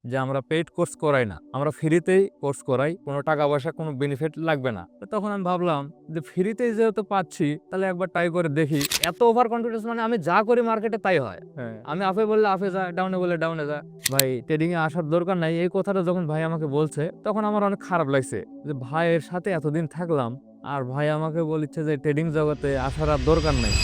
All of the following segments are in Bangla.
যে আমরা পেইড কোর্স করাই না, আমরা ফ্রিতেই কোর্স করাই, কোনো টাকা পয়সা কোনো বেনিফিট লাগবে না। তো তখন আমি ভাবলাম যে ফ্রিতেই যেহেতু পাচ্ছি তাহলে একবার ট্রাই করে দেখি। এত ওভার কনফিডেন্স, মানে আমি যা করি মার্কেটে তাই হয়। আমি আপে বললে আপে যায়, ডাউনে বললে ডাউনে যায়। ভাই ট্রেডিং এ আসার দরকার নাই, এই কথাটা যখন ভাই আমাকে বলছে তখন আমার অনেক খারাপ লাগছে যে ভাইয়ের সাথে এতদিন থাকলাম আর ভাই আমাকে বলছে যে ট্রেডিং জগতে আসার আর দরকার নাই।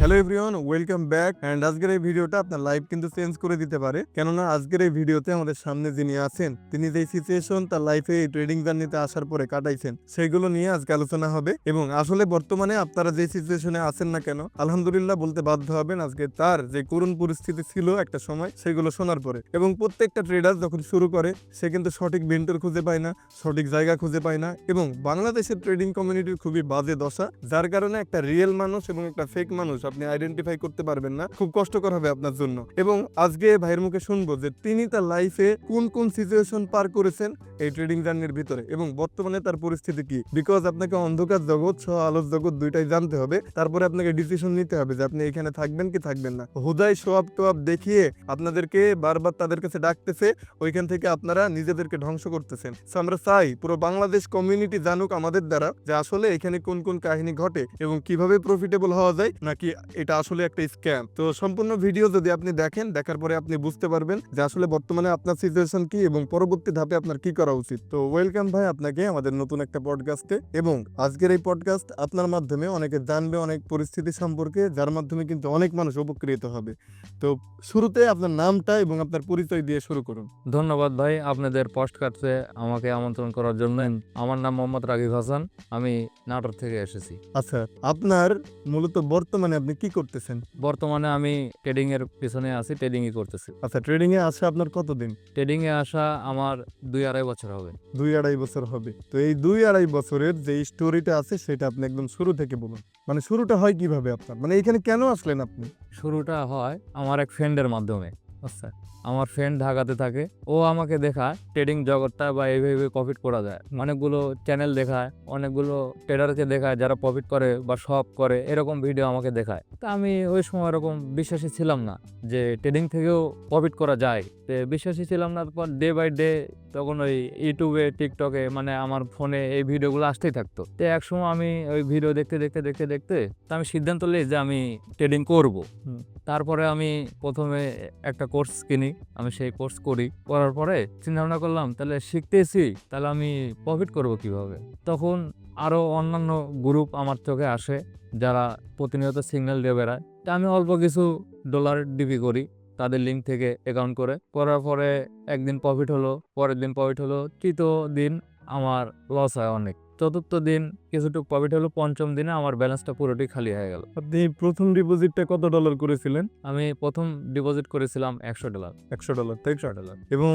Hello everyone, welcome back. And আজকের এই ভিডিওটা আপনার লাইফ কিন্তু চেঞ্জ করে দিতে পারে, কেননা আজকের এই ভিডিওতে আমাদের সামনে যিনি আছেন তিনি যেই সিচুয়েশন তার লাইফে এই ট্রেডিং জার্নিতে আসার পরে কাটাইছেন সেগুলো নিয়ে আজকে আলোচনা হবে। এবং আসলে বর্তমানে আপনারা যে সিচুয়েশনে আছেন না কেন, আলহামদুলিল্লাহ বলতে বাধ্য হবেন আজকে তার যে করুণ পরিস্থিতি ছিল একটা সময় সেগুলো শোনার পরে। এবং প্রত্যেকটা ট্রেডার যখন শুরু করে সে কিন্তু সঠিক ভেন্ডর খুঁজে পায় না, সঠিক জায়গা খুঁজে পায় না, এবং বাংলাদেশের ট্রেডিং কমিউনিটির খুবই বাজে দশা, যার কারণে একটা রিয়েল মানুষ এবং একটা ফেক মানুষ আপনি আইডেন্টিফাই করতে পারবেন না। খুব কষ্টকর হবে আপনার জন্য। এবং আজকে ভাইয়ের মুখে শুনবো যে তিনি তার লাইফে কোন কোন সিচুয়েশন পার করেছেন এই ট্রেডিং জার্নির ভিতরে এবং বর্তমানে তার পরিস্থিতি কি। বিকজ আপনাকে অন্ধকার জগৎ সহ আলোর জগৎ দুইটাই জানতে হবে, তারপরে আপনাকে ডিসিশন নিতে হবে যে আপনি এখানে থাকবেন কি থাকবেন না। হুদাই সোয়াব টোয়াব দেখিয়ে আপনাদেরকে বারবার তাদের কাছে ডাকতেছে, ওইখান থেকে আপনারা নিজেদেরকে ধ্বংস করতেছেন। So আমরা চাই পুরো বাংলাদেশ কমিউনিটি জানুক আমাদের দ্বারা যে আসলে এখানে কোন কোন কাহিনী ঘটে এবং কিভাবে প্রফিটেবল হওয়া যায়, নাকি এটা আসলে একটা স্ক্যাম। তো সম্পূর্ণ ভিডিও যদি আপনি দেখেন, দেখার পরে আপনি বুঝতে পারবেন যে আসলে বর্তমানে আপনার সিচুয়েশন কি এবং পরবর্তী ধাপে আপনার কি করা উচিত। তো ওয়েলকাম ভাই আপনাকে আমাদের নতুন একটা পডকাস্টে। এবং আজকের এই পডকাস্ট আপনার মাধ্যমে অনেকে জানবে অনেক পরিস্থিতি সম্পর্কে, যার মাধ্যমে কিন্তু অনেক মানুষ উপকৃত হবে। তো শুরুতে আপনার নামটা এবং আপনার পরিচয় দিয়ে শুরু করুন। ধন্যবাদ ভাই আপনাদের পডকাস্টে আমাকে আমন্ত্রণ করার জন্য। আমার নাম মোহাম্মদ রাগিব হাসান, আমি নাটোর থেকে এসেছি। আচ্ছা, আপনার মূলত বর্তমানে আপনি কি করতেছেন? বর্তমানে আমি ট্রেডিং এর পিছনে আছি, ট্রেডিংই করতেছি। আচ্ছা, ট্রেডিং এ আসা আপনার কতদিন? ট্রেডিং এ আসা আমার 2-2.5 বছর হবে। 2-2.5 বছর হবে। তো এই 2-2.5 বছরের যে স্টোরিটা আছে সেটা আপনি একদম শুরু থেকে বলুন। মানে শুরুটা হয় কিভাবে আপনার, মানে এখানে কেন আসলেন আপনি? শুরুটা হয় আমার এক ফ্রেন্ডের মাধ্যমে। আচ্ছা, আমার ফ্রেন্ড ঢাকাতে থাকে, ও আমাকে দেখায় ট্রেডিং জগৎটা বা এইভাবে প্রফিট করা যায়। অনেকগুলো চ্যানেল দেখায়, অনেকগুলো ট্রেডারকে দেখায় যারা প্রফিট করে বা সব করে, এরকম ভিডিও আমাকে দেখায়। তা আমি ওই সময় এরকম বিশ্বাসী ছিলাম না যে ট্রেডিং থেকেও প্রফিট করা যায়। তো বিশ্বাসী ছিলাম না। তারপর ডে বাই ডে তখন ওই ইউটিউবে টিকটকে মানে আমার ফোনে এই ভিডিওগুলো আসতেই থাকতো। তো একসময় আমি ওই ভিডিও দেখতে দেখতে দেখতে দেখতে তা আমি সিদ্ধান্ত নিই যে আমি ট্রেডিং করব। তারপরে আমি প্রথমে একটা কোর্স কিনি, আমি সেই কোর্স করার পরে চিন্তা ভাবনা করলাম তাহলে শিখতেছি, তাহলে আমি প্রফিট করব কিভাবে। তখন আরো অন্যান্য গ্রুপ আমার চোখে আসে যারা প্রতিনিয়ত সিগন্যাল দিয়ে বেড়ায়। তা আমি অল্প কিছু ডলার ডিপি করি তাদের লিঙ্ক থেকে অ্যাকাউন্ট করার পরে একদিন প্রফিট হলো, পরের দিন প্রফিট হলো, তৃতীয় দিন আমার লস হয় অনেক, চতুর্থ দিন কিছুটুকু প্রফিট হলো, পঞ্চম দিনে আমার ব্যালেন্সটা পুরোটাই খালি হয়ে গেল। আপনি প্রথম ডিপোজিটটা কত ডলার করেছিলেন? আমি প্রথম ডিপোজিট করেছিলাম $100। $100, তাই তো? $100। এবং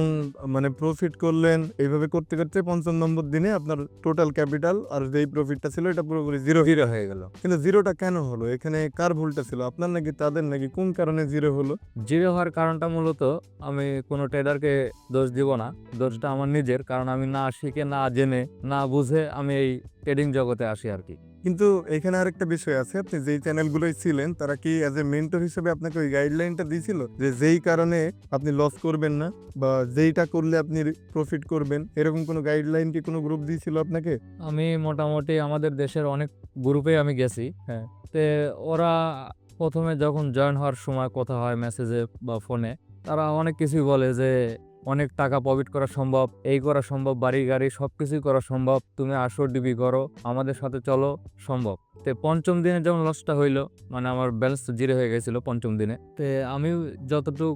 মানে প্রফিট করলেন এইভাবে করতে করতে পঞ্চম নম্বর দিনে আপনার টোটাল ক্যাপিটাল আর যেই প্রফিটটা ছিল এটা পুরোপুরি জিরো। জিরো হয়ে গেল। কিন্তু জিরোটা কেন হলো? এখানে কার ভুলটা ছিল, আপনার নাকি তাদের, নাকি কোন কারণে জিরো হলো? জিরো হওয়ার কারণটা মূলত আমি কোনো ট্রেডারকে দোষ দিব না, দোষটা আমার নিজের। কারণ আমি না শিখে, না জেনে, না বুঝে আমি এই ট্রেডিং জগতে আসি আর কি। কিন্তু এখানে আরেকটা বিষয় আছে, আপনি যেই চ্যানেলগুলোই ছিলেন তারা কি অ্যাজ এ মেন্টর হিসেবে আপনাকে ওই গাইডলাইনটা দিয়েছিল যে যেই কারণে আপনি লস করবেন না বা যেইটা করলে আপনি প্রফিট করবেন, এরকম কোনো গাইডলাইন কি কোনো গ্রুপ দিয়েছিল আপনাকে? আমি মোটামুটি আমাদের দেশের অনেক গ্রুপে আমি গেছি। হ্যাঁ। তে ওরা প্রথমে যখন জয়েন হওয়ার সময় কথা হয় মেসেজে বা ফোনে, তারা অনেক কিছুই বলে যে অনেক টাকা প্রফিট করা সম্ভব, এই করা সম্ভব, বাড়ি গাড়ি সবকিছুই করা সম্ভব, তুমি আসো ডিবি করো, আমাদের সাথে চলো, সম্ভব। তে পঞ্চম দিনে যখন লসটা হইলো, মানে আমার ব্যালেন্স জিরো হয়ে গেছিল পঞ্চম দিনে। তে আমি যতটুকু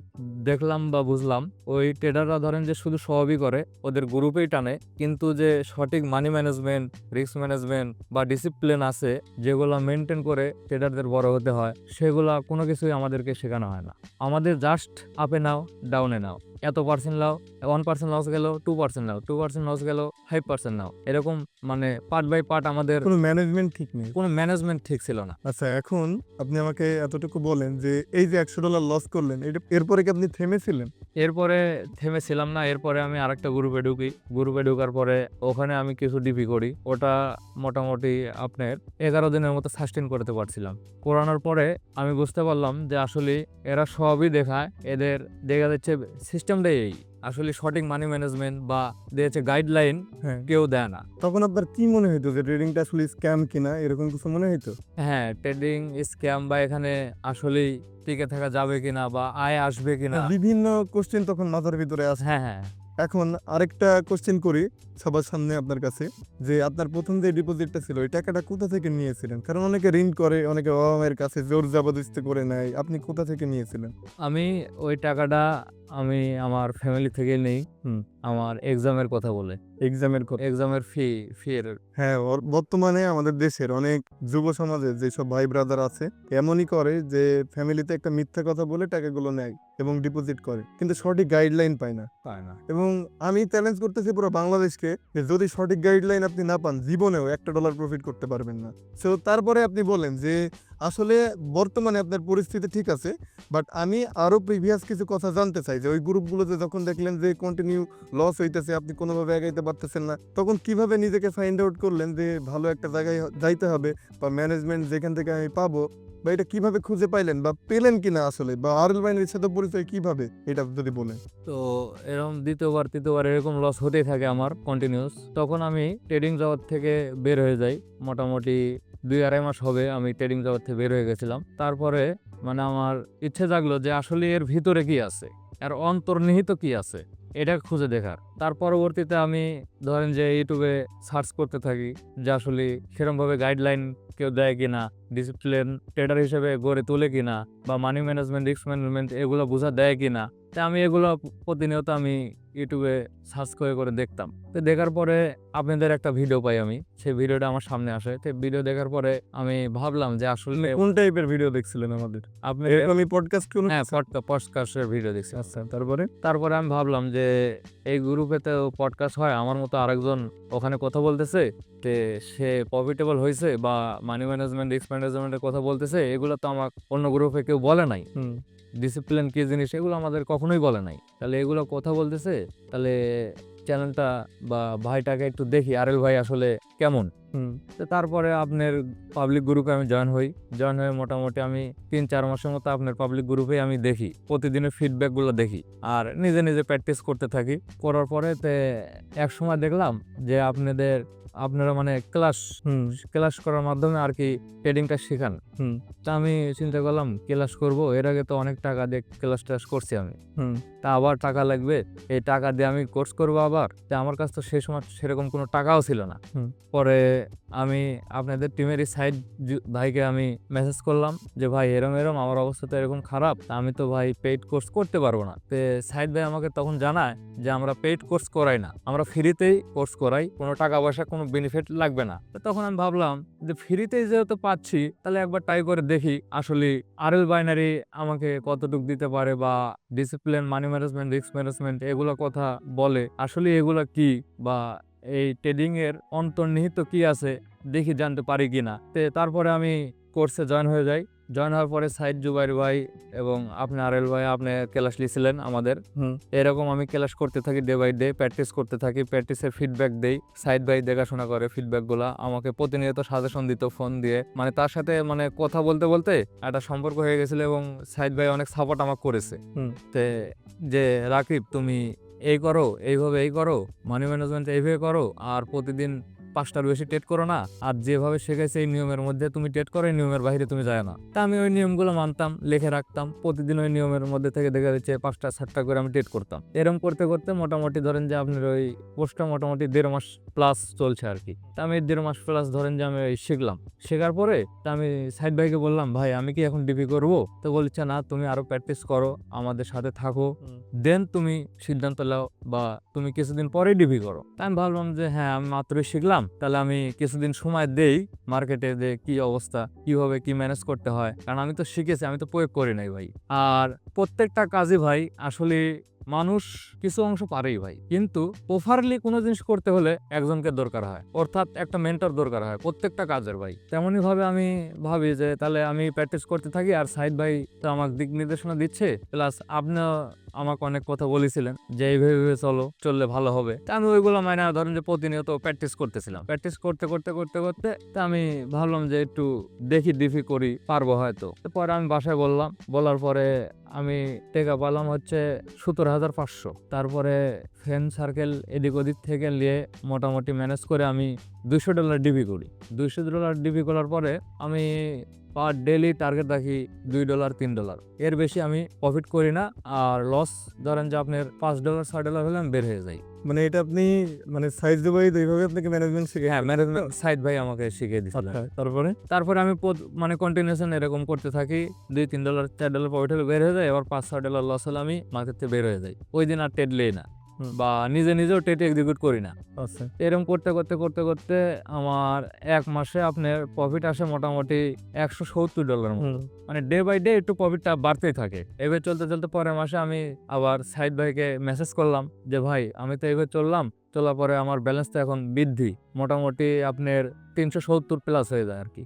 দেখলাম বা বুঝলাম, ওই ট্রেডাররা ধরেন যে শুধু সবই করে, ওদের গ্রুপেই টানে, কিন্তু যে সঠিক মানি ম্যানেজমেন্ট, রিস্ক ম্যানেজমেন্ট বা ডিসিপ্লিন আছে যেগুলো মেনটেন করে ট্রেডারদের বড় হতে হয়, সেগুলা কোনো কিছুই আমাদেরকে শেখানো হয় না। আমাদের জাস্ট আপে নাও, ডাউনে নাও, এত পার্সেন্ট নাও, 1% লস গেল, 2% নাও, 2% লস গেল, 5% নাও, এরকম মানে পার্ট বাই পার্ট আমাদের কোনো ম্যানেজমেন্ট ঠিক নেই। কোনো আমার ম্যানেজমেন্ট ঠিক ছিল না। আচ্ছা, এখন আপনি আমাকে এতটুকু বলেন যে এই যে $100 লস করলেন, এরপরে কি আপনি থেমেছিলেন? এরপরে থেমেছিলাম না। এরপরে আমি আরেকটা গ্রুপে ঢুকি। গ্রুপে ঢোকার পরে ওখানে আমি কিছু ডিপি করি। ওটা মোটামুটি আপনার 11 দিনের মতো সাস্টেইন করতে পারছিলাম। করানোর পরে আমি বুঝতে পারলাম যে আসলে এরা সবই দেখায়। এদের দেখা যাচ্ছে সিস্টেমটাই এই। আসলে সঠিক মানি ম্যানেজমেন্ট বা দিয়েছে গাইডলাইন হ্যাঁ। কেউ দেয় না। তখন আপনার কি মনে হইতো যে ট্রেডিংটা আসলে স্ক্যাম কিনা, এরকম কিছু মনে হইতো? হ্যাঁ, ট্রেডিং স্ক্যাম বা এখানে আসলেই টিকে থাকা যাবে কিনা বা আয় আসবে কিনা। বিভিন্ন কোশ্চেন তখন মাথার ভিতরে আসে। হ্যাঁ, হ্যাঁ। এখন আরেকটা কোশ্চেন করি সবার সামনে আপনার কাছে, যে আপনার প্রথম যে ডিপোজিটটা ছিল ওই টাকাটা কোথা থেকে নিয়েছিলেন? কারণ অনেকে ঋণ করে, অনেকে বাবা মায়ের কাছে জোর জবরদস্তি করে নেয়। আপনি কোথা থেকে নিয়েছিলেন? আমি ওই টাকাটা আমি আমার ফ্যামিলি থেকে নেই। হুম। আমার এক্সামের কথা বলে। এক্সামের কথা। এক্সামের ফি-এর হ্যাঁ, বর্তমানে আমাদের দেশের অনেক যুব সমাজে যেসব ভাই ব্রাদার আছে এমনই করে যে ফ্যামিলিতে একটা মিথ্যা কথা বলে টাকাগুলো নেয় এবং ডিপোজিট করে, কিন্তু সঠিক গাইডলাইন পায় না। পায় না। এবং আমি চ্যালেঞ্জ করতেছি পুরো বাংলাদেশকে যে যদি সঠিক গাইডলাইন আপনি না পান, জীবনেও $1 প্রফিট করতে পারবেন না। সো তারপরে আপনি বলেন যে আসলে বর্তমানে আপনার পরিস্থিতি ঠিক আছে, বাট আমি আরো প্রিভিয়াস কিছু কথা জানতে চাই যে ওই গ্রুপগুলোতে যখন দেখলেন যে কন্টিনিউ লস হইতেছে, আপনি কোনোভাবে এগাইতে পারতেছেন না, তখন কিভাবে নিজেকে ফাইন্ড আউট করলেন যে ভালো একটা জায়গায় যাইতে হবে বা ম্যানেজমেন্ট যেখান থেকে আমি পাবো, বা এটা কিভাবে খুঁজে পাইলেন বা পেলেন কিনা আসলে, বা আরএল বাইনের সাথে পরিচয় কিভাবে, এটা যদি বলেন। তো এরকম দ্বিতীয়বার তৃতীয়বার এরকম লস হতেই থাকে আমার কন্টিনিউস। তখন আমি ট্রেডিং জগৎ থেকে বের হয়ে যাই। মোটামুটি 2-2.5 মাস হবে আমি ট্রেডিং জগৎ থেকে বের হয়ে গেছিলাম। তারপরে মানে আমার ইচ্ছে জাগলো যে আসলে এর ভিতরে কি আছে, এর অন্তর্নিহিত কি আছে এটা খুঁজে দেখার। তার পরবর্তীতে আমি ধরেন যে ইউটিউবে সার্চ করতে থাকি যে আসলে সেরকমভাবে গাইডলাইন কেউ দেয় কিনা, ডিসিপ্লিন ট্রেডার হিসেবে গড়ে তোলে কিনা, বা মানি ম্যানেজমেন্ট, রিস্ক ম্যানেজমেন্ট এগুলো বোঝা দেয় কিনা। তা আমি এগুলো প্রতিনিয়ত আমি ইউটিউবে সার্চ করে দেখতাম। তো দেখার পরে আপনাদের একটা ভিডিও পাই আমি, সেই ভিডিওটা আমার সামনে আসে। তো ভিডিও দেখার পরে আমি ভাবলাম যে আসলে কোন টাইপের ভিডিও দেখছিলেন আমাদের? আপনি এরকমই পডকাস্ট কোন? হ্যাঁ, পডকাস্টের ভিডিও দেখছি। আচ্ছা, তারপরে? তারপরে আমি ভাবলাম যে এই গ্রুপে তো পডকাস্ট হয়, আমার মতো আরেকজন ওখানে কথা বলতেছে, তে সে প্রফিটেবল হয়েছে বা মানি ম্যানেজমেন্ট, রিস্ক ম্যানেজমেন্টের কথা বলতেছে, এগুলো তো আমার অন্য গ্রুপে কেউ বলে নাই। হুম। ডিসিপ্লিন কি জিনিস এগুলো আমাদের কখনোই বলে নাই। তাহলে এগুলো কথা বলতেছে, তাহলে চ্যানেলটা বা ভাইটাকে একটু দেখি আরেল ভাই আসলে কেমন। হুম। তো তারপরে আপনার পাবলিক গ্রুপে আমি জয়েন হই। জয়েন হয়ে মোটামুটি আমি 3-4 মাসের মতো আপনার পাবলিক গ্রুপে আমি দেখি, প্রতিদিনের ফিডব্যাকগুলো দেখি আর নিজে নিজে প্র্যাকটিস করতে থাকি। করার পরে এক সময় দেখলাম যে আপনারা মানে ক্লাস করার মাধ্যমে আর কি ট্রেডিংটা শেখান। তা আমি চিন্তা করলাম ক্লাস করব, এর আগে তো অনেক টাকা দিয়ে ক্লাস করছি আমি। তা আবার টাকা লাগবে, এই টাকা দিয়ে আমি কোর্স করবো আবার। তা আমার কাছে তো সেই সময় সেরকম কোনো টাকাও ছিল না। পরে আমি আপনাদের টিমেরই সাইড ভাইকে আমি মেসেজ করলাম যে ভাই এরম আমার অবস্থা তো এরকম খারাপ, আমি তো ভাই পেইড কোর্স করতে পারবো না। তো সাইড ভাই আমাকে তখন জানায় যে আমরা পেইড কোর্স করাই না, আমরা ফ্রিতেই কোর্স করাই, কোনো টাকা পয়সা কোনো বেনিফিট লাগবে না। তো তখন আমি ভাবলাম যে ফ্রিতেই যেহেতু পাচ্ছি, তাহলে একবার ট্রাই করে দেখি আসলে আরএল বাইনারি আমাকে কতটুকু দিতে পারে, বা discipline, money management, risk management এগুলো কথা বলে, আসলে এগুলো কি, বা এই ট্রেডিং এর অন্তর্নিহিত কি আছে দেখি জানতে পারি কিনা। তারপরে আমি কোর্সে জয়েন হয়ে যাই। জয়েন হওয়ার পরে সাইদ জুবাইর ভাই এবং আপনি আরএল ভাই আপনি ক্লাস লিছিলেন আমাদের। এরকম আমি ক্লাস করতে থাকি, ডে বাই ডে প্র্যাকটিস করতে থাকি, প্র্যাকটিসের ফিডব্যাক দেই। সাইদ ভাই দেখাশোনা করে ফিডব্যাকগুলো আমাকে প্রতিনিয়ত সাজেশন দিত ফোন দিয়ে। মানে তার সাথে মানে কথা বলতে বলতে একটা সম্পর্ক হয়ে গেছিল এবং সাইদ ভাই অনেক সাপোর্ট আমাকে করেছে। যে রাকিব তুমি এই করো, এইভাবে এই করো, মানি ম্যানেজমেন্ট এইভাবে করো, আর প্রতিদিন 5টার বেশি ট্রেড করো না, আর যেভাবে শেখাইছে এই নিয়মের মধ্যে তুমি ট্রেড করো, এই নিয়মের বাইরে তুমি যায় না। তা আমি ওই নিয়মগুলো মানতাম, লিখে রাখতাম, প্রতিদিন ওই নিয়মের মধ্যে থেকে দেখা যাচ্ছে 5টা-7টা করে আমি ট্রেড করতাম। এরকম করতে করতে মোটামুটি ধরেন যে আপনার ওই কোর্সটা মোটামুটি 1.5 মাস প্লাস চলছে আর কি। তা আমি 1.5 মাস প্লাস ধরেন যে আমি শিখলাম। শেখার পরে তা আমি সাইদ ভাইকে বললাম ভাই আমি কি এখন ডিপি করবো? তো বলছে না, তুমি আরো প্র্যাকটিস করো, আমাদের সাথে থাকো, দেন তুমি সিদ্ধান্ত নাও, বা তুমি কিছুদিন পরেই ডিপি করো। তা আমি ভাবলাম যে হ্যাঁ আমি মাত্রই শিখলাম, তাহলে আমি কিছুদিন সময় দেই মার্কেটে, যে কি অবস্থা, কিভাবে কি ম্যানেজ করতে হয়, কারণ আমি তো শিখেছি, আমি তো প্রয়োগ করি নাই ভাই। আর প্রত্যেকটা কাজে ভাই আসলে মানুষ কিছু অংশ পারেই ভাই, কিন্তু প্রপারলি কোনো জিনিস করতে হলে একজনকে দরকার হয়, অর্থাৎ একটা মেন্টর দরকার হয় প্রত্যেকটা কাজের ভাই। তেমনই ভাবে আমি ভাবি যে তাহলে আমি প্র্যাকটিস করতে থাকি, আর সাইদ ভাই তো আমাকে দিক নির্দেশনা দিচ্ছে, প্লাস আপনিও আমাকে অনেক কথা বলেছিলেন যে এইভাবে চলো, চললে ভালো হবে। তা আমি ওইগুলো মানে ধরেন যে প্রতিনিয়ত প্র্যাকটিস করতেছিলাম, প্র্যাকটিস করতে করতে করতে করতে তা আমি ভাবলাম যে একটু দেখি ডিফি করি, পারবো হয়তো। পরে আমি বাসায় বললাম, বলার পরে আমি টেকা পেলাম হচ্ছে 17,500। তারপরে ফ্রেন্ড সার্কেল এদিক ওদিক থেকে নিয়ে মোটামুটি ম্যানেজ করে আমি $200 ডিবি করি। $200 ডিবি করার পরে আমি পার ডেলি টার্গেট রাখি $2 $3। এর বেশি আমি প্রফিট করি না। আর লস ধরেন যে আপনার $5 $6 হলে আমি বের হয়ে যাই। মানে এটা আপনি মানে সাইজ ভাই এইভাবে আপনাকে ম্যানেজমেন্ট শিখে হ্যাঁ, ম্যানেজমেন্ট সাইদ ভাই আমাকে শিখিয়ে দিয়েছিলেন। তারপরে তারপরে আমি মানে কন্টিনিউশন এরকম করতে থাকি, $2 $3 $4 প্রফিট হলে বের হয়ে যায়, এবার $5 $6 লস হলে আমি মার্কেট থেকে বের হয়ে যাই। ওই দিন আর ট্রেড লেই না, বা নিজেও ট্রেড এক্সিকিউট করি না। আচ্ছা এরকম করতে করতে করতে করতে আমার এক মাসে আপনার প্রফিট আসে মোটামুটি $170 মতো। মানে ডে বাই ডে একটু প্রফিটটা বাড়তেই থাকে। এভাবে চলতে চলতে পরের মাসে আমি আবার সাইদ ভাইকে মেসেজ করলাম যে ভাই আমি তো এভাবে চললাম, চলার পরে আমার ব্যালেন্সটা এখন বৃদ্ধি, মোটামুটি আপনার 370 প্লাস হয়ে যায় আর কি।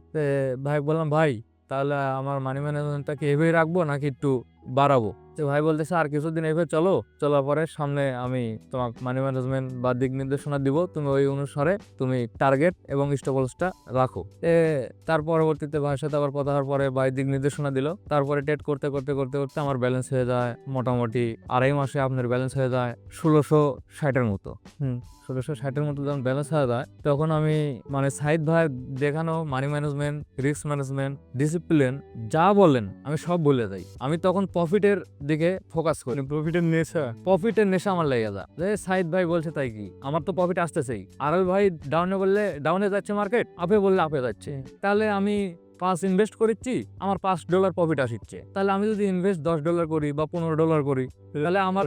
ভাই বললাম ভাই তাহলে আমার মানি ম্যানেজমেন্টটা কি এভাবেই রাখবো নাকি একটু বাড়াবো? তো ভাই বলতেছে আর কিছুদিন এভাবে চলো, চলার পরে সামনে আমি তোমাকে মানি ম্যানেজমেন্ট বা দিক নির্দেশনা দিব, তুমি ওই অনুসারে তুমি টার্গেট এবং স্টপ লসটা রাখো। তার পরবর্তীতে ভাইয়ের সাথে আবার কথা হওয়ার পরে ভাই দিক নির্দেশনা দিল। তারপরে ট্রেড করতে করতে করতে করতে আমার ব্যালেন্স হয়ে যায় মোটামুটি 2.5 মাসে আপনার ব্যালেন্স হয়ে যায় 1660-এর মতো। 1660-এর মতো যখন ব্যালেন্স হয়ে যায় তখন আমি মানে সাইদ ভাই দেখানো money management, risk management, discipline যা বলেন আমি সব বলে যাই। আমি তখন প্রফিটের দিকে ফোকাস করি। প্রফিটের নেশা আমার লেগে যায় যে সাইদ ভাই বলছে তাই কি, আমার তো প্রফিট আসতেছেই। আর ভাই ডাউনে বললে ডাউনে যাচ্ছে মার্কেট, আপে বললে আপে যাচ্ছে, তাহলে আমি ইনভেস্ট করেছি, আমার $5 প্রফিট আসছে। তাহলে আমি যদি ইনভেস্ট $10 করি বা $15 করি, তাহলে আমার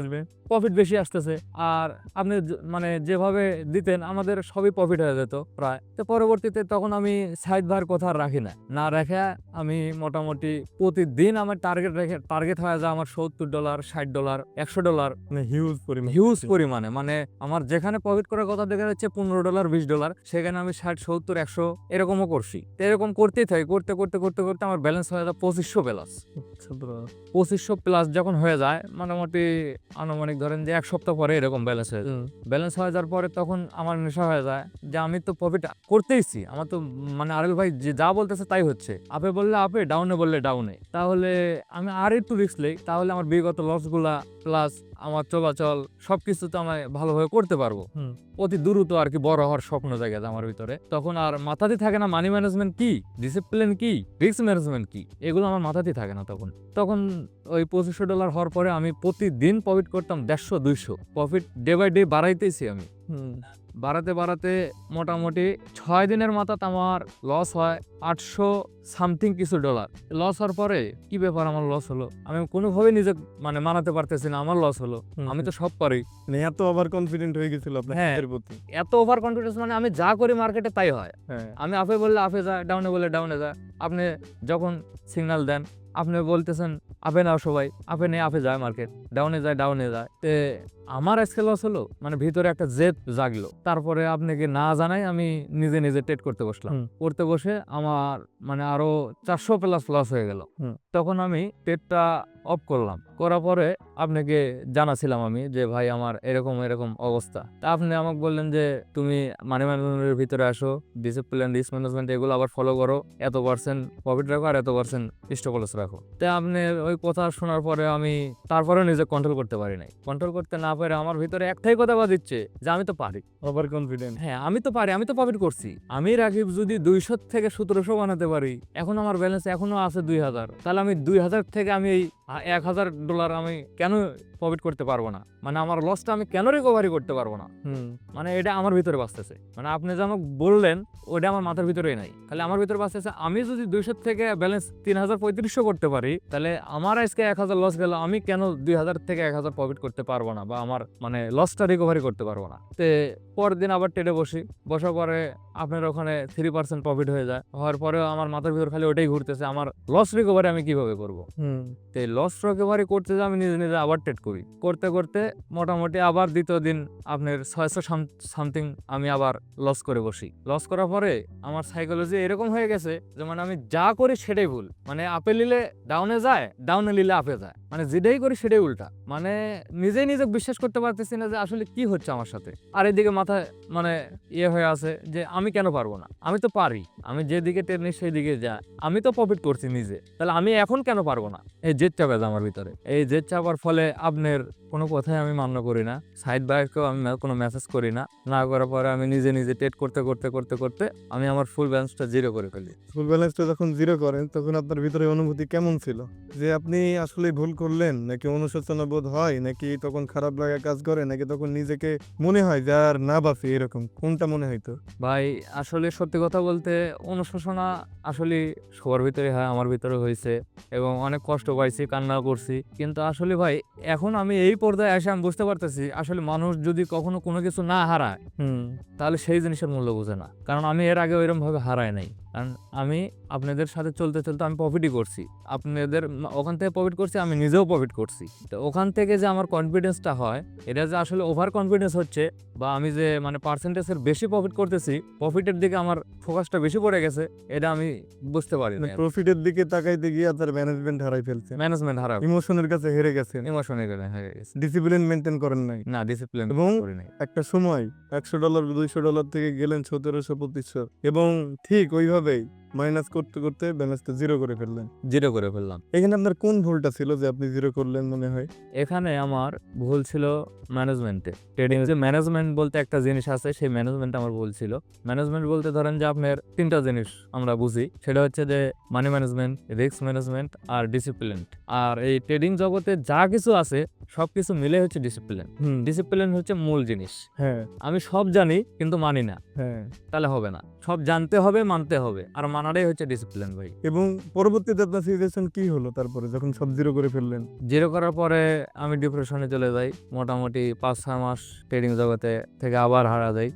প্রফিট বেশি আসতেছে। আর আপনি মানে যেভাবে দিতেন আমাদের সবই প্রফিট হয়ে যেত প্রায়। তো পরবর্তীতে তখন আমি সাইদ ভাইয়ের কথা রাখি না রেখে আমি মোটামুটি প্রতিদিন আমার টার্গেট হয়ে যায় আমার $70 $60 $100, মানে হিউজ পরিমাণে। মানে আমার যেখানে প্রফিট করার কথা দেখা যাচ্ছে $15 $20, সেখানে আমি 60 70 100 এরকমও করছি। তো এরকম করতেই থাকি, করতে করতে করতে করতে আমার ব্যালেন্স হয়ে যায় 2500 প্লাস। 2500 প্লাস যখন হয়ে যায় মোটামুটি আনুমানিক ধরেন যে 1 সপ্তাহ পরে এরকম ব্যালেন্স হয়ে যায়। ব্যালেন্স হয়ে যাওয়ার পরে তখন আমার নেশা হয়ে যায় যে আমি তো প্রফিট করতেইছি, আমার তো মানে আরেল ভাই যে যা বলতেছে তাই হচ্ছে, আপে বললে আপে, ডাউনে বললে ডাউনে, তাহলে আমি আর একটু রিস্ক নেই, তাহলে আমার বিগত লসগুলা প্লাস আমার চলাচল সবকিছু তো আমি ভালোভাবে করতে পারবো। অতি দ্রুত আর কি বড় হওয়ার স্বপ্ন জায়গা আমার ভিতরে। তখন আর মাথাতে থাকে না মানি ম্যানেজমেন্ট কি, ডিসিপ্লিন কি, রিস্ক ম্যানেজমেন্ট কি, এগুলো আমার মাথাতেই থাকে না। তখন ওই $2500 হওয়ার পরে আমি প্রতিদিন প্রফিট করতাম 150-200। প্রফিট ডে বাই ডে বাড়াইতেছি আমি, বাড়াতে বাড়াতে মোটামুটি 6 দিনের মাথাতে আমার লস হয় $800 সামথিং কিছু ডলার। লস হওয়ার পরে কি ব্যাপার আমার লস হলো, আমি কোনোভাবে নিজে মানে মানাতে পারতেছি না আমার লস হলো, আমি তো সব পারি। এত ওভার কনফিডেন্ট হয়ে গেছিল আপনার এর প্রতি? এত ওভার কনফিডেন্স, মানে আমি যা করি মার্কেটে তাই হয়। আমি আপে বললে আপে যায়, ডাউনে বললে ডাউনে যায়। আপনি যখন সিগন্যাল দেন আপনি বলতেছেন আপে নাও, সবাই আপে নেই আপে যায়, মার্কেট ডাউনে যায় ডাউনে যায়। তে আমার আজকে লস হলো, মানে ভিতরে একটা জেদ জাগলো। তারপরে আপনাকে না জানাই আমি নিজে ট্রেড করতে বসলাম। করতে বসে আমার মানে আরো 400 প্লাস লস হয়ে গেল। তখন আমি ট্রেডটা অফ করলাম, করার পরে আপনাকে জানাছিলাম আমি যে ভাই আমার এরকম এরকম অবস্থা। তা আপনি আমাকে বললেন যে তুমি মানি ম্যানেজমেন্টের ভিতরে আসো, ডিসিপ্লিন, রিস্ক ম্যানেজমেন্ট এগুলো আবার ফলো করো, এত% প্রফিট রাখো আর এত% স্টপ লস রাখো। তা আপনি ওই কথা শোনার পরে আমি তারপরে নিজে কন্ট্রোল করতে পারি নাই। কন্ট্রোল করতে না পারে আমার ভিতরে একটাই কথা বাজিচ্ছে যে আমি তো পারি, ওভার কনফিডেন্ট। হ্যাঁ আমি তো পারি, আমি তো প্রফিট করছি। আমি রাকিব যদি 200 থেকে 1700 বানাতে পারি, এখন আমার ব্যালেন্স এখনো আছে 2000, তাহলে আমি 2000 থেকে আমি এই $1000 আমি কেন প্রফিট করতে পারবো না? মানে আমার লসটা আমি কেন রিকভারি করতে পারবো না? মানে এটা আমার ভিতরে বাঁচতেছে। মানে আপনি যে আমাকে বললেন ওটা আমার মাথার ভিতরেই নাই, খালি আমার ভিতরে বাঁচতেছে। আমি যদি 200 থেকে ব্যালেন্স 3300 করতে পারি, তাহলে আমার আজকে 1000 লস গেল, আমি কেন 2000 থেকে 1000 প্রফিট করতে পারবো না, বা আমার মানে লসটা রিকভারি করতে পারবো না? তে পরের দিন আবার ট্রেডে বসার পরে আপনার ওখানে 3% প্রফিট হয়ে যায়। হওয়ার পরেও আমার মাথার ভিতর খালি ওটাই ঘুরতেছে, আমার লস রিকভারি আমি কিভাবে করবো? তো লস রিকভারি করতে যে আমি নিজে নিজে আবার ট্রেড করি, করতে করতে মোটামুটি আবার দ্বিতীয় দিন আপনার 600 সামথিং আমি আবার লস করে বসি। লস করার পরে আমার সাইকোলজি এরকম হয়ে গেছে যে মানে আমি যা করি সেটাই ভুল, মানে আপে নিলে ডাউনে যায়, ডাউনে নিলে আপে যায়, মানে যেটাই করি সেটাই উল্টা, মানে নিজেই নিজে বিশ্বাস করতে পারতেছি না যে আসলে কি হচ্ছে আমার সাথে। আর এদিকে মাথায় মানে ইয়ে হয়ে আছে যে আমি কেন পারবো না, আমি তো পারি, আমি যেদিকে টেনে সেই দিকে যা, আমি তো প্রফিট করছি নিজে, তাহলে আমি এখন কেন পারবো না। এই জেদ চাপে আমার ভিতরে, এই জেদ চাপার ফলে আপনার কোনো কথাই আমি মান্য করি না, সাইড বাইকেও আমি কোনো মেসেজ করি না, না করার পরে আমি নিজে নিজে ট্রেড করতে করতে করতে করতে আমি আমার ফুল ব্যালেন্সটা জিরো করে ফেলি। ফুল ব্যালেন্সটা যখন জিরো করেন তখন আপনার ভিতরে অনুভূতি কেমন ছিল, যে আপনি আসলে ভুল করলেন, নাকি অনুশোচনা বোধ হয়, নাকি তখন খারাপ লাগা কাজ করে, নাকি তখন নিজেকে মনে হয় যে আর না বাঁচি, এরকম কোনটা মনে হইতো? ভাই আসলে সত্যি কথা বলতে অনুশোচনা আসলে সবার ভিতরে হয়, আমার ভিতরে হয়েছে এবং অনেক কষ্ট পাইছি, কান্না করছি, কিন্তু আসলে ভাই এখন আমি এই পর্যায়ে এসে আমি বুঝতে পারতেছি আসলে মানুষ যদি কখনো কোনো কিছু না হারায় তাহলে সেই জিনিসের মূল্য বোঝে না, কারণ আমি এর আগে ওইরকম ভাবে হারাই নাই, কারণ আমি আপনাদের সাথে চলতে চলতে আমি প্রফিটই করছি, আপনাদের ওখান থেকে প্রফিট করছি, আমি নিজেও প্রফিট করছি, তো ওখান থেকে যে আমার কনফিডেন্সটা হয় এটা যে আসলে ওভার কনফিডেন্স হচ্ছে বা আমি যে মানে পার্সেন্টেজের বেশি প্রফিট করতেছি, প্রফিটের দিকে আমার ফোকাসটা বেশি পড়ে গেছে, এটা আমি বুঝতে পারি না। প্রফিটের দিকে তাকাইতে গিয়ে আপনার ম্যানেজমেন্ট হারাই ফেলছে, ম্যানেজমেন্ট হারাপ, ইমোশনের কাছে হেরে গেছেন, ইমোশনে গেলে হয়ে গেছে, ডিসিপ্লিন মেনটেন করেন নাই, না ডিসিপ্লিন এবং করি নাই। একটা সময় $100 $200 থেকে গেলেন 1700 এবং ঠিক ওইভাবেই মাইনাস করতে করতে ব্যালেন্সটা জিরো করে ফেললেন। জিরো করে ফেললাম। এখানে আপনার কোন ভুলটা ছিল যে আপনি জিরো করলেন মনে হয়? এখানে আমার ভুল ছিল ম্যানেজমেন্টে, ট্রেডিং যে ম্যানেজমেন্ট বলতে একটা জিনিস আছে, সেই ম্যানেজমেন্ট আমার ভুল ছিল। ম্যানেজমেন্ট বলতে ধরেন যে আপনার তিনটা জিনিস আমরা বুঝি, সেটা হচ্ছে যে মানি ম্যানেজমেন্ট, রিস্ক ম্যানেজমেন্ট আর ডিসিপ্লিন। আর এই ট্রেডিং জগতে যা কিছু আছে সবকিছু মিলে হচ্ছে ডিসিপ্লিন। ডিসিপ্লিন হচ্ছে মূল জিনিস। হ্যাঁ আমি সব জানি কিন্তু মানি না, হ্যাঁ। তাহলে হবে না। সব জানতে হবে, মানতে হবে, আর মানাটাই হচ্ছে ডিসিপ্লিন ভাই। এবং পরবর্তীতে আপনার সিচুয়েশন কি হলো তারপরে যখন সব জিরো করে ফেললেন? জিরো করার পরে আমি ডিপ্রেশনে চলে যাই, মোটামুটি 5-6 মাস ট্রেডিং জগতে থেকে আবার হারা যাই।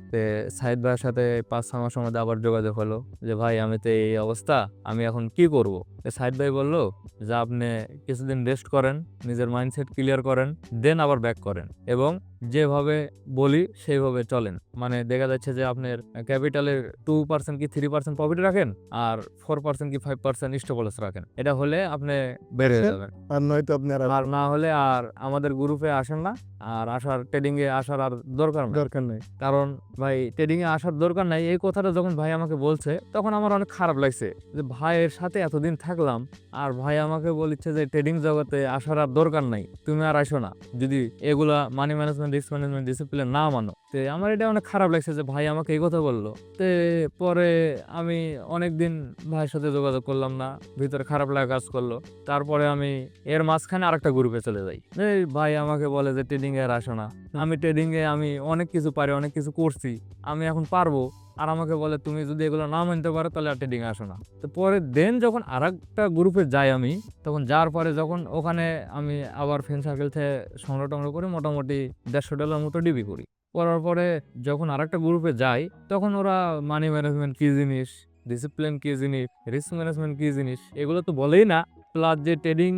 সাইদ ভাইয়ের সাথে 5-6 মাসের মধ্যে আবার যোগাযোগ হলো যে ভাই আমি তো এই অবস্থা, আমি এখন কি করব। সাইদ ভাই বললো যে আপনি কিছুদিন রেস্ট করেন, নিজের মাইন্ডসেট ক্লিয়ার করেন, দেন আবার ব্যাক করেন এবং যেভাবে বলি সেইভাবে চলেন। মানে দেখা যাচ্ছে যে আপনার ক্যাপিটালের 2% কি 3% প্রফিট রাখেন আর 4% কি 5% স্টপ লস রাখেন, এটা হলে আপনি বের হয়ে যাবেন। আর নয়তো আপনি আর না হলে আর আমাদের গ্রুপে আসেন না, আর ট্রেডিং এ আসার আর দরকার নেই। দরকার নেই। কারণ ভাই ট্রেডিং এ আসার দরকার নাই, এই কথাটা যখন ভাই আমাকে বলছে তখন আমার অনেক খারাপ লাগছে যে ভাইয়ের সাথে এতদিন থাকলাম আর ভাই আমাকে বলছে যে ট্রেডিং জগতে আসার আর দরকার নাই, তুমি আর আসো না যদি এগুলা money management, risk management, discipline না মানো। তো আমার এটা অনেক খারাপ লাগছে যে ভাই আমাকে এই কথা বললো। তো পরে আমি অনেকদিন ভাইয়ের সাথে যোগাযোগ করলাম না, ভিতরে খারাপ লাগা কাজ করলো। তারপরে আমি এর মাঝখানে আরেকটা গ্রুপে চলে যাই, এই ভাই আমাকে বলে যে ট্রেডিং এ আর আসো না। আমি ট্রেডিং এ আমি অনেক কিছু পারি, অনেক কিছু করছি, আমি এখন পারবো, আর আমাকে বলে তুমি যদি এগুলো না মানতে পারো তাহলে আর ট্রেডিং আসো না। তো পরে দেন যখন আরেকটা গ্রুপে যাই আমি, তখন যাওয়ার পরে যখন ওখানে আমি আবার ফ্রেন্ড সার্কেল থেকে সংগ্রহ টংগ্রহ করে মোটামুটি $150 মতো ডিবি করি। করার পরে যখন আরেকটা গ্রুপে যাই তখন ওরা মানি ম্যানেজমেন্ট কি জিনিস, ডিসিপ্লিন কি জিনিস, রিস্ক ম্যানেজমেন্ট কি জিনিস এগুলো তো বলেই না, প্লাস যে ট্রেডিং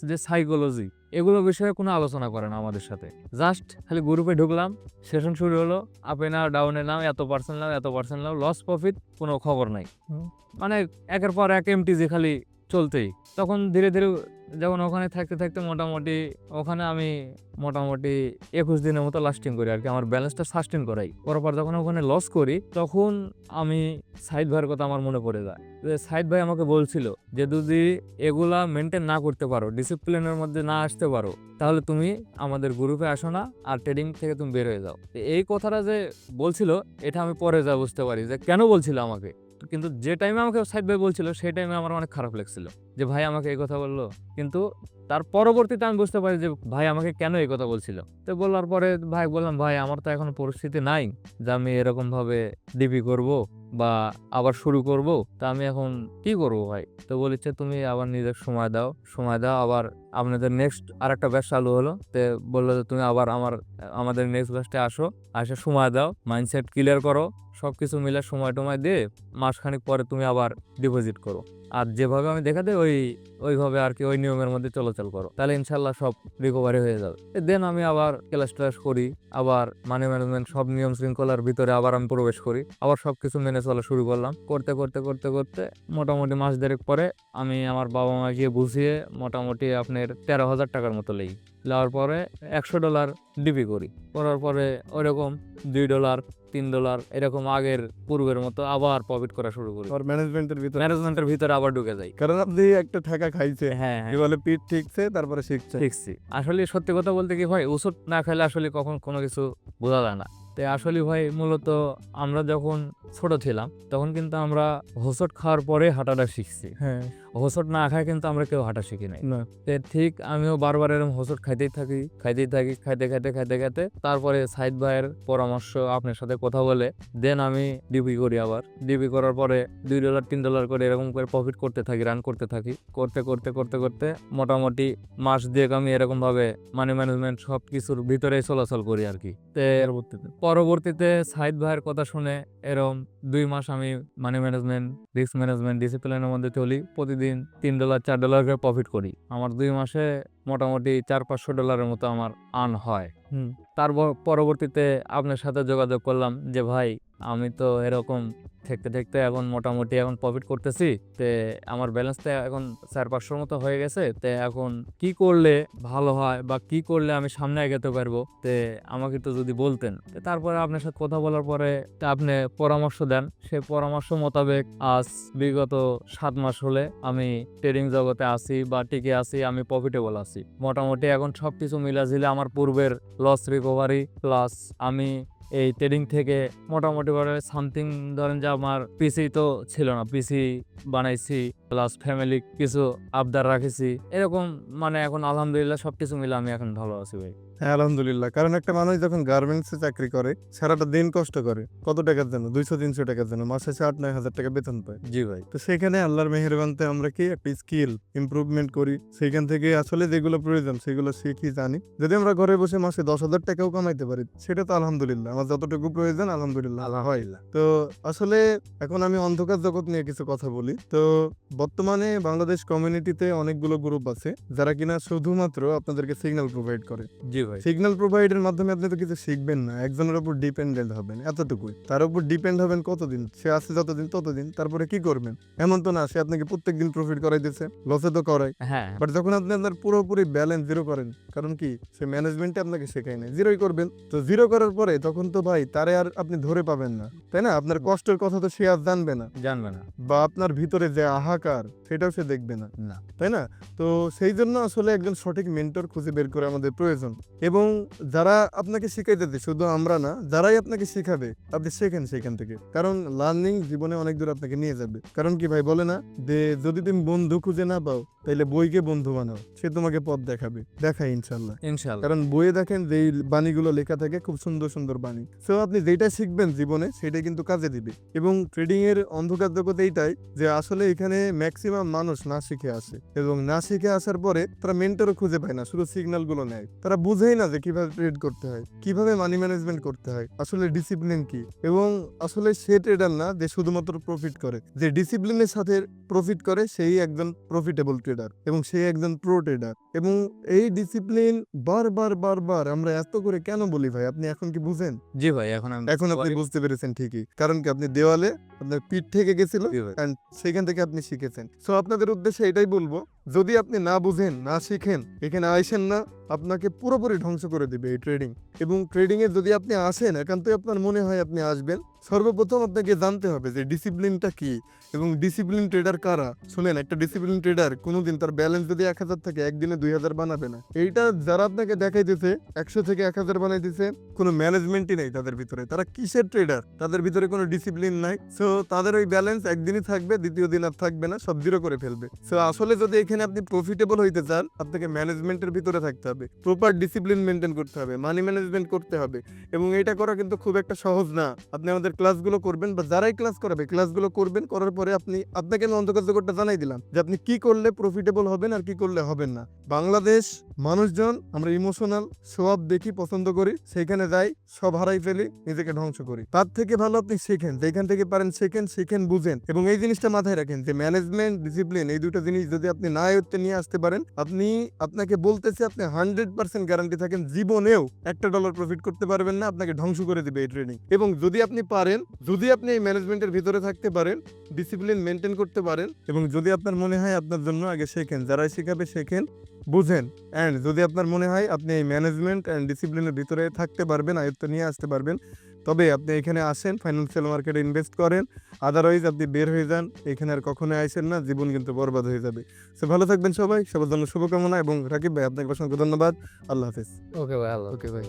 যে সাইকোলজি এগুলো বিষয়ে কোনো আলোচনা করে না আমাদের সাথে। জাস্ট খালি গ্রুপে ঢুকলাম, সেশন শুরু হলো, আপে নাও ডাউনে নাও, এত পার্সেন্ট নাও, এত পার্সেন্ট নাও, লস প্রফিট কোনো খবর নাই। মানে একের পর এক এমটিজি খালি চলতেই। তখন ধীরে ধীরে যখন ওখানে থাকতে থাকতে মোটামুটি ওখানে আমি মোটামুটি 21 দিনের মতো লাস্টিং করি আর কি, আমার ব্যালেন্সটা সাস্টেন করাই। পর যখন ওখানে লস করি তখন আমি সাইদ ভাইয়ের কথা আমার মনে পড়ে যায় যে সাইদ ভাই আমাকে বলছিল যে যদি এগুলা মেনটেন না করতে পারো, ডিসিপ্লিনের মধ্যে না আসতে পারো, তাহলে তুমি আমাদের গ্রুপে আসো না আর ট্রেডিং থেকে তুমি বের হয়ে যাও। এই কথাটা যে বলছিল এটা আমি পরে যা বুঝতে পারি যে কেন বলছিল আমাকে, কিন্তু যে টাইমে আমাকে সাইদ ভাই বলছিল সেই টাইমে আমার অনেক খারাপ লাগছিল যে ভাই আমাকে এই কথা বললো। কিন্তু তার পরবর্তীতে আমি বুঝতে পারি যে ভাই আমাকে কেন এই কথা বলছিল। তো বলার পরে ভাই বললাম ভাই আমার তো এখন পরিস্থিতি নাই যে আমি এরকম ভাবে ডিপি করব বা আবার শুরু করব, তা আমি এখন কি করব ভাই। তো বলেছে তুমি আবার নিজের সময় দাও, আবার আপনাদের নেক্সট আরেকটা ব্যাচ চালু হলো। তো বললো যে তুমি আবার আমাদের নেক্সট ব্যাচে আসো, সময় দাও, মাইন্ডসেট ক্লিয়ার করো, সবকিছু মিলে সময় টময় দিয়ে মাসখানেক পরে তুমি আবার ডিপোজিট করো। আর যেভাবে আমি দেখাতে ওইভাবে আর কি ওই নিয়মের মধ্যে চলাচল করো, তাহলে ইনশাল্লাহ সব রিকভারি হয়ে যাবে। দেন আমি আবার ক্লাস ট্লাস করি, আবার মানি ম্যানেজমেন্ট সব নিয়ম শৃঙ্খলার ভিতরে আবার আমি প্রবেশ করি, আবার সবকিছু মেনে চলা শুরু করলাম। করতে করতে করতে করতে মোটামুটি মাস দেড়েক পরে আমি আমার বাবা মা গিয়ে বুঝিয়ে মোটামুটি আপনার 13,000 টাকার মতো লেই। নেওয়ার পরে $100 ডিপি করি, করার পরে ওইরকম $2 $3 এরকম আগের পূর্বের মতো আবার প্রফিট করা শুরু করি, আর ম্যানেজমেন্টের ভিতরে আবার ঢুকে যাই। কারণ আপনি একটা ঠেকা খাইছে, হ্যাঁ কি বলে পিঠ ঠিকছে, তারপরে শিখছে। শিখছি। আসলে সত্যি কথা বলতে কি ভাই, ওষুধ না খেলে আসলে কখন কোনো কিছু বোঝা যায় না। তো আসলে ভাই মূলত আমরা যখন ছোট ছিলাম তখন কিন্তু আমরা হোঁচট খাওয়ার পরে হাঁটাটা শিখছি, হ্যাঁ, হোঁচট না খায় কিন্তু আমরা কেউ হাঁটা শিখি নাই। না তো ঠিক আমিও বারবার এরকম হোঁচট খাইতে থাকি খাইতে খাইতে তারপরে সাইদ ভাইয়ের পরামর্শ আপনার সাথে কথা বলে দেন আমি ডিপি করি। আবার ডিপি করার পরে $2 $3 করে এরকম করে প্রফিট করতে থাকি, রান করতে থাকি। করতে করতে করতে করতে মোটামুটি মাস দিয়ে আমি এরকম ভাবে মানি ম্যানেজমেন্ট সব কিছুর ভিতরে চলাচল করি আর কি। পরবর্তীতে সাইদ ভাইয়ের কথা শুনে এরকম 2 মাস আমি মানি ম্যানেজমেন্ট, রিস্ক ম্যানেজমেন্ট, ডিসিপ্লিনের মধ্যে চলি। প্রতিদিন $3 $4 করে প্রফিট করি। আমার 2 মাসে মোটামুটি $400-500 মতো আমার আর্ন হয়। তারপর পরবর্তীতে আপনার সাথে যোগাযোগ করলাম যে ভাই আমি তো এরকম থাকতে এখন মোটামুটি এখন প্রফিট করতেছি, তে আমার ব্যালেন্সটা এখন 400-500 মতো হয়ে গেছে। তে এখন কি করলে ভালো হয় বা কি করলে আমি সামনে এগোতে পারবো, তে আমাকে তো যদি বলতেন। তারপরে আপনার সাথে কথা বলার পরে তা আপনি পরামর্শ দেন, সেই পরামর্শ মোতাবেক আজ বিগত 7 মাস হলে আমি ট্রেডিং জগতে আছি বা টিকে আছি, আমি প্রফিটেবল আছি। মোটামুটি এখন সবকিছু মিলাঝিলে আমার পূর্বের লস রিকভারি প্লাস আমি এই ট্রেডিং থেকে মোটামুটি সামথিং ধরেন যে আমার পিসি তো ছিল না, পিসি বানাইছি প্লাস ফ্যামিলি কিছু আবদার রাখেছি, এরকম মানে এখন আলহামদুলিল্লাহ সবকিছু মিলে আমি এখন ভালো আছি ভাই। হ্যাঁ, আলহামদুলিল্লাহ। কারণ একটা মানুষ যখন গার্মেন্টসে চাকরি করে সারাটা দিন কষ্ট করে, কত টাকার জন্য? 200-300 টাকার জন্য মাসে 8-9 হাজার টাকা বেতন পায়। জি ভাই। তো সেখানে আল্লাহর মেহেরবানতে আমরা কি একটা স্কিল ইমপ্রুভমেন্ট করি, সেখান থেকে আসলে যেগুলো প্রয়োজন সেগুলো শিখি, জানি। যদি আমরা ঘরে বসে মাসে 10,000 টাকাও কামাইতে পারি সেটা তো আলহামদুলিল্লাহ, আমার যতটুকু প্রয়োজন আলহামদুলিল্লাহ হয়। তো আসলে এখন আমি অন্ধকার জগৎ নিয়ে কিছু কথা বলি। তো বর্তমানে বাংলাদেশ কমিউনিটিতে অনেকগুলো গ্রুপ আছে যারা কিনা শুধুমাত্র আপনাদেরকে সিগন্যাল প্রোভাইড করে। জি ভাই। সিগন্যাল প্রোভাইডের মাধ্যমে আপনি তো কিছু শিখবেন না, একজনের উপর ডিপেন্ডেন্ট হবেন, এতটুকুই। তার উপর ডিপেন্ড হবেন কতদিন? সে আছে যতদিন ততদিন, তারপরে কি করবেন? এমন তো না সে আপনাকে প্রত্যেকদিন প্রফিট করাই দিচ্ছে, লসে তো করাই। হ্যাঁ, বাট যখন আপনি আপনার পুরোপুরি ব্যালেন্স জিরো করেন, কারণ কি সে ম্যানেজমেন্টে আপনাকে শেখায় না, জিরোই করবেন। তো জিরো করার পরে তখন তো ভাই তারে আর আপনি ধরে পাবেন না, তাই না? আপনার কষ্টের কথা তো সে আর জানবে না, বা আপনার ভিতরে যে হাহাকার সেটাও সে দেখবে না, তাই না? তো সেই জন্য আসলে একজন সঠিক মেন্টর খুঁজে বের করে আমাদের প্রয়োজন। এবং যারা আপনাকে শিখাইতে দেয়, শুধু আমরা না, যারাই আপনাকে শেখাবে আপনি শেখেন সেখান থেকে, কারণ লার্নিং জীবনে অনেক দূর আপনাকে নিয়ে যাবে। কারণ কি ভাই বলে না যে যদি তুমি বন্ধু খুঁজে না পাও তাইলে বইকে বন্ধু বানাও, সে তোমাকে পথ দেখায় ইনশাল্লাহ। কারণ বইয়ে দেখেন যে বাণীগুলো লেখা থাকে খুব সুন্দর সুন্দর বাণী। সো আপনি যেটা শিখবেন জীবনে সেটাই কিন্তু কাজে দিবে। এবং ট্রেডিং এর অন্ধকার জগৎ এইটাই যে আসলে এখানে ম্যাক্সিমাম মানুষ না শিখে আসে, এবং না শিখে আসার পরে তারা মেন্টরও খুঁজে পায় না, শুধু সিগন্যাল গুলো নেয়। তারা বুঝেই না যে কিভাবে ট্রেড করতে হয়, কিভাবে মানি ম্যানেজমেন্ট করতে হয়, আসলে ডিসিপ্লিন কি। এবং আসলে সে ট্রেডার না যে শুধুমাত্র প্রফিট করে, যে ডিসিপ্লিনের সাথে প্রফিট করে সেই একজন প্রফিটেবল ট্রেডার এবং সে একজন প্রো ট্রেডার। এবং এই ডিসিপ্লিন বারবার আমরা এত করে কেন বলি ভাই, আপনি এখন কি বুঝেন? জি ভাই, এখন আপনি বুঝতে পেরেছেন ঠিকই, কারণ কি আপনি দেওয়ালে আপনার পিঠ থেকে গেছিল এন্ড সেখান থেকে আপনি শিখেছেন। সো আপনাদের উদ্দেশ্যে এটাই বলবো, যদি আপনি না বুঝেন না শিখেন এখানে আইসেন না, আপনাকে পুরোপুরি ধ্বংস করে দিবে এই ট্রেডিং। এবং ট্রেডিং এ যদি আপনি আসেন, একান্তই আপনার মনে হয় আপনি আসবেন, সর্বপ্রথম আপনাকে জানতে হবে যে ডিসিপ্লিনটা কি এবং ডিসিপ্লিন ট্রেডার কারা। শুনেন, একটা ডিসিপ্লিন ট্রেডার কোনোদিন তার ব্যালেন্স যদি 1,000 থাকে একদিনে 2,000 বানাবে না। এইটা যারা আপনাকে দেখাইতেছে 100 থেকে 1,000 বানাইতেছে, কোনো ম্যানেজমেন্টই নেই তাদের ভিতরে। তারা কিসের ট্রেডার? তাদের ভিতরে কোনো ডিসিপ্লিন নাই। সো তাদের ওই ব্যালেন্স একদিনই থাকবে, দ্বিতীয় দিন আর থাকবে না, সব জিরো করে ফেলবে। সো আসলে যদি এখানে আপনি প্রফিটেবল হইতে চান, আপনাকে ম্যানেজমেন্টের ভিতরে থাকতে হবে, প্রপার ডিসিপ্লিন মেনটেন করতে হবে, মানি ম্যানেজমেন্ট করতে হবে। এবং এটা করা কিন্তু খুব একটা সহজ না। আপনি আমাদের ক্লাসগুলো করবেন, বা যারাই ক্লাস করাবে ক্লাসগুলো করবেন, করার পরে আপনাকে আমি অন্তর্গতটা জানাই দিলাম যে আপনি কি করলে প্রফিটেবল হবেন আর কি করলে হবেন না। বাংলাদেশ মানুষজন আমরা ইমোশনাল, সব দেখি পছন্দ করি, সেইখানে যাই, সব হারাই ফেলি, নিজেকে ধ্বংস করি। তার থেকে ভালো আপনি শেখেন, যেখান থেকে পারেন শেখেন, বুঝেন। এবং এই জিনিসটা মাথায় রাখেন যে ম্যানেজমেন্ট, ডিসিপ্লিন, এই দুটো জিনিস যদি আপনি না আয়ত্তে নিয়ে আসতে পারেন, আপনাকে বলতেছি আপনি 100% গ্যারান্টি থাকেন জীবনেও $1 প্রফিট করতে পারবেন না, আপনাকে ধ্বংস করে দিবে এই ট্রেনিং। এবং যদি আপনি পারেন, যদি আপনি এই ম্যানেজমেন্টের ভিতরে থাকতে পারেন, ডিসিপ্লিন মেনটেন করতে পারেন, এবং যদি আপনার মনে হয় আপনার জন্য আগে শেখেন, যারাই শেখাবে শেখেন, বুঝেন। অ্যান্ড যদি আপনার মনে হয় আপনি এই ম্যানেজমেন্ট অ্যান্ড ডিসিপ্লিনের ভিতরে থাকতে পারবেন, আয়ত্ত নিয়ে আসতে পারবেন, তবে আপনি এখানে আসেন, ফাইন্যান্সিয়াল মার্কেটে ইনভেস্ট করেন। আদারওয়াইজ আপনি বের হয়ে যান, এখানে আর কখনোই আসেন না, জীবন কিন্তু বরবাদ হয়ে যাবে। সো ভালো থাকবেন সবাই, সবার জন্য শুভকামনা। এবং রাকিব ভাই, আপনাকে অসংখ্য ধন্যবাদ। আল্লাহ হাফেজ। ওকে ভাই, আল্লাহ। ওকে ভাই।